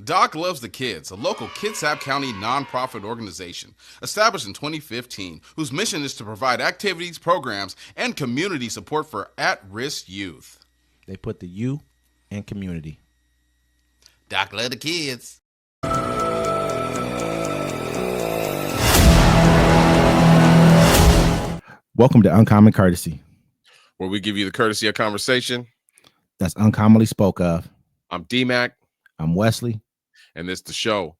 Doc Loves the Kids, a local Kitsap County nonprofit organization established in 2015 whose mission is to provide activities, programs, and community support for at-risk youth. They put the you in community. Doc Loves the Kids. Welcome to Uncommon Courtesy, where we give you the courtesy of conversation that's uncommonly spoke of. I'm D-Mac. I'm Wesley. And this is the show.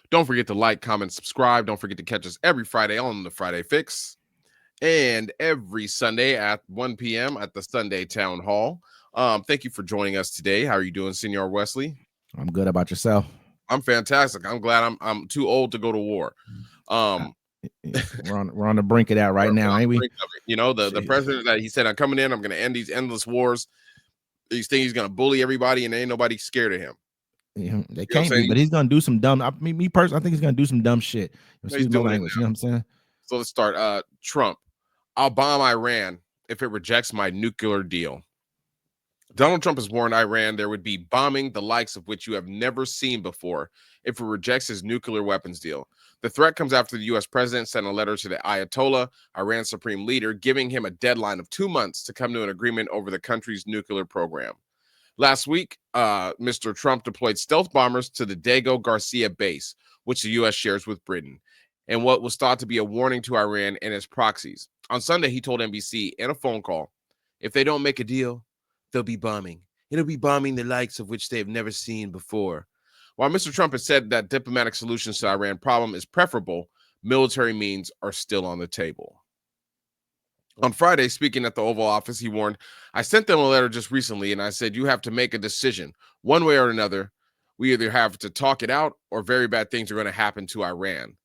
Don't forget to like, comment, subscribe. Don't forget to catch us every Friday on the Friday Fix and every Sunday at 1 p.m. at the Sunday Town Hall. Thank you for joining us today. How are you doing, Senor Wesley? I'm good. About yourself? I'm fantastic. I'm glad I'm too old to go to war. We're on the brink of that right now, ain't we? You know, the president that he said, I'm coming in, I'm going to end these endless wars. These things he's going to bully everybody, and ain't nobody scared of him. Yeah, they can't be, but he's gonna do some dumb. Me personally, I think he's gonna do some dumb shit. Excuse my language. You know what I'm saying? So let's start. Trump, I'll bomb Iran if it rejects my nuclear deal. Donald Trump has warned Iran there would be bombing the likes of which you have never seen before if it rejects his nuclear weapons deal. The threat comes after the U.S. president sent a letter to the Ayatollah, Iran's supreme leader, giving him a deadline of 2 months to come to an agreement over the country's nuclear program. Last week, Mr. Trump deployed stealth bombers to the Dago Garcia base, which the U.S. shares with Britain, and what was thought to be a warning to Iran and its proxies. On Sunday, he told NBC in a phone call, if they don't make a deal, they'll be bombing. It'll be bombing the likes of which they have never seen before. While Mr. Trump has said that diplomatic solutions to the Iran problem is preferable, military means are still on the table. On Friday, speaking at the Oval Office, he warned, I sent them a letter just recently, and I said, you have to make a decision one way or another. We either have to talk it out or very bad things are going to happen to Iran.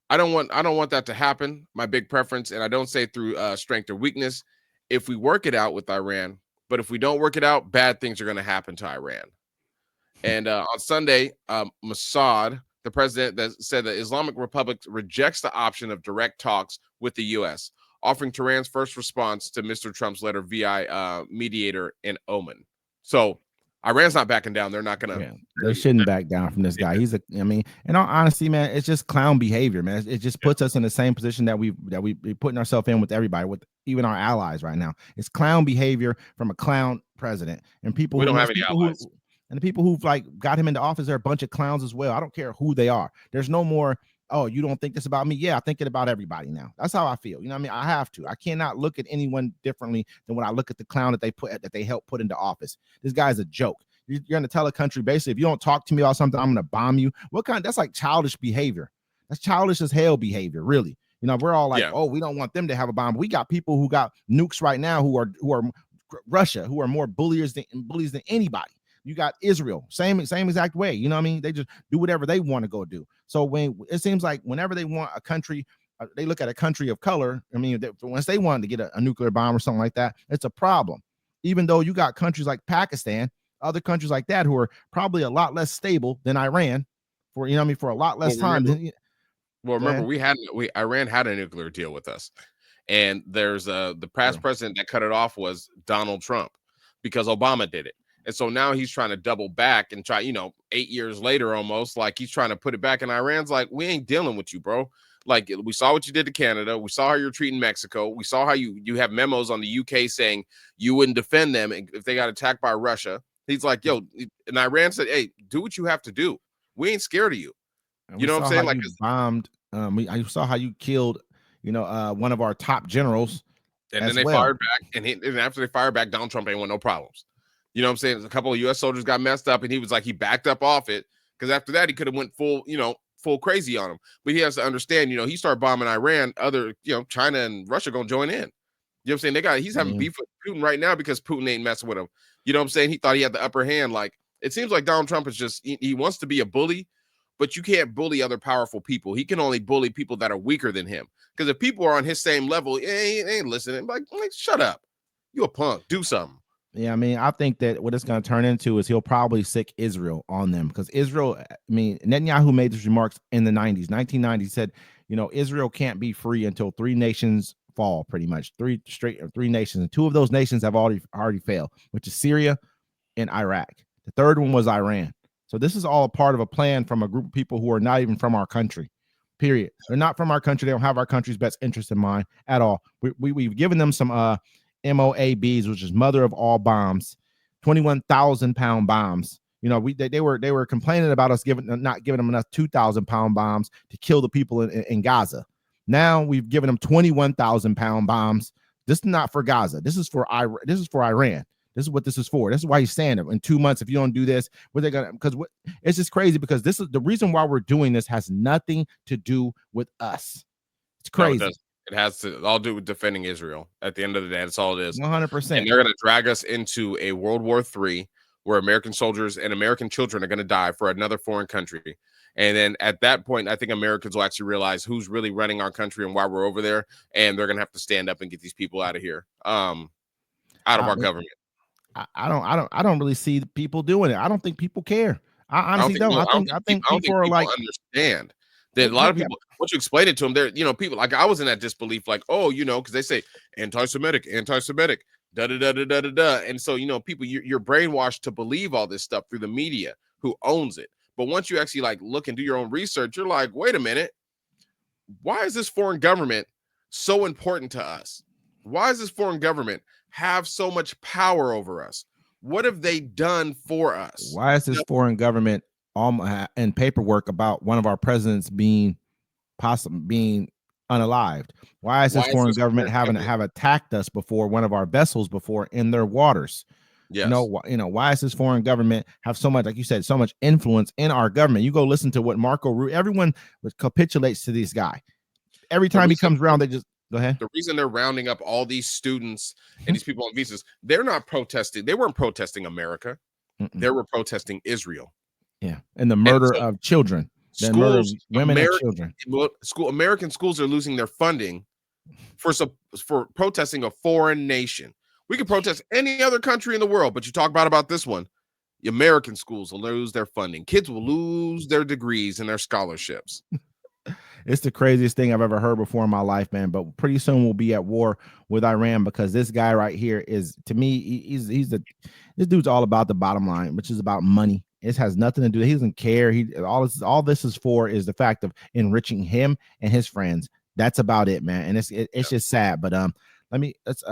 I don't want that to happen. My big preference, and I don't say through strength or weakness, if we work it out with Iran, but if we don't work it out, bad things are going to happen to Iran. And on Sunday, Masoud, the president, that said the Islamic Republic rejects the option of direct talks with the U.S., offering Tehran's first response to Mr. Trump's letter via mediator in Oman. So Iran's not backing down. They're not going to. Yeah, they shouldn't back down from this guy. In all honesty, man, it's just clown behavior, man. It just puts us in the same position that we putting ourselves in with everybody, with even our allies right now. It's clown behavior from a clown president, and people. We don't have any allies. And the people who've got him into office are a bunch of clowns as well. I don't care who they are. There's no more. Oh, you don't think this about me? Yeah, I think it about everybody now. That's how I feel. You know what I mean? I have to. I cannot look at anyone differently than when I look at the clown that they helped put into office. This guy's a joke. You're going to tell a country, basically, if you don't talk to me about something, I'm going to bomb you. That's like childish behavior. That's childish as hell behavior, really. You know, we're all like, oh, we don't want them to have a bomb. We got people who got nukes right now who are Russia, who are more bullies than anybody. You got Israel, same exact way. You know what I mean? They just do whatever they want to go do. So when it seems like whenever they want a country, they look at a country of color. I mean, once they wanted to get a nuclear bomb or something like that, it's a problem. Even though you got countries like Pakistan, other countries like that who are probably a lot less stable than Iran for a lot less time. Remember, Iran had a nuclear deal with us, and there's the past president that cut it off was Donald Trump because Obama did it. And so now he's trying to double back and try, 8 years later, almost like he's trying to put it back. And Iran's like, we ain't dealing with you, bro. Like, we saw what you did to Canada. We saw how you're treating Mexico. We saw how you have memos on the UK saying you wouldn't defend them if they got attacked by Russia. He's like, yo, and Iran said, hey, do what you have to do. We ain't scared of you. You know what I'm saying? Like, bombed. I saw how you killed, one of our top generals. And then they fired back. And after they fired back, Donald Trump ain't want no problems. You know what I'm saying? A couple of U.S. soldiers got messed up, and he was like, he backed up off it because after that, he could have went full crazy on him. But he has to understand, he started bombing Iran. Other, China and Russia going to join in. You know what I'm saying? He's having beef with Putin right now because Putin ain't messing with him. You know what I'm saying? He thought he had the upper hand. Like, it seems like Donald Trump is just, he wants to be a bully, but you can't bully other powerful people. He can only bully people that are weaker than him. Because if people are on his same level, he ain't listening. Like, shut up. You a punk. Do something. Yeah, I mean, I think that what it's going to turn into is he'll probably sick Israel on them because Israel, Netanyahu made these remarks in the 1990s, said, Israel can't be free until three nations fall, pretty much three nations. And two of those nations have already failed, which is Syria and Iraq. The third one was Iran. So this is all a part of a plan from a group of people who are not even from our country. Period. They're not from our country. They don't have our country's best interest in mind at all. We've given them some MOABs, which is mother of all bombs, 21,000-pound bombs. You know, they were complaining about us not giving them enough 2,000-pound bombs to kill the people in Gaza. Now we've given them 21,000-pound bombs. This is not for Gaza. This is for Iran. This is what this is for. This is why he's saying it. In 2 months, if you don't do this, what they're gonna, because it's just crazy, because this is the reason why we're doing this has nothing to do with us. It's crazy. No, it has to all do with defending Israel. At the end of the day, that's all it is. 100%. And they're going to drag us into a World War III where American soldiers and American children are going to die for another foreign country. And then at that point, I think Americans will actually realize who's really running our country and why we're over there. And they're going to have to stand up and get these people out of here, out of our government. I don't really see people doing it. I don't think people care. I honestly don't. I think people are like, understand that a lot of people, once you explain it to them, they're, you know, people like, I was in that disbelief, like, oh, you know, because they say anti-Semitic, da da da da da da da. And so, you know, people, you're brainwashed to believe all this stuff through the media who owns it. But once you actually like look and do your own research, you're like, wait a minute, why is this foreign government so important to us? Why does this foreign government have so much power over us? What have they done for us? Why is this foreign government in paperwork about one of our presidents being unalived? Why is this foreign government have attacked us before, one of our vessels before, in their waters? Yes. Why is this foreign government have so much, like you said, so much influence in our government? You go listen to what Marco Rubio, everyone capitulates to this guy. Every time he comes around, they just go ahead. The reason they're rounding up all these students and these people on visas, they're not protesting. They weren't protesting America. They were protesting Israel. Yeah. And the murder of children. The murder of women and children. American schools are losing their funding for protesting a foreign nation. We could protest any other country in the world, but you talk about this one, the American schools will lose their funding. Kids will lose their degrees and their scholarships. It's the craziest thing I've ever heard before in my life, man. But pretty soon we'll be at war with Iran, because this guy right here is, to me, this dude's all about the bottom line, which is about money. It has nothing to do. He doesn't care. All this is for is the fact of enriching him and his friends. That's about it, man. And it's just sad. But let's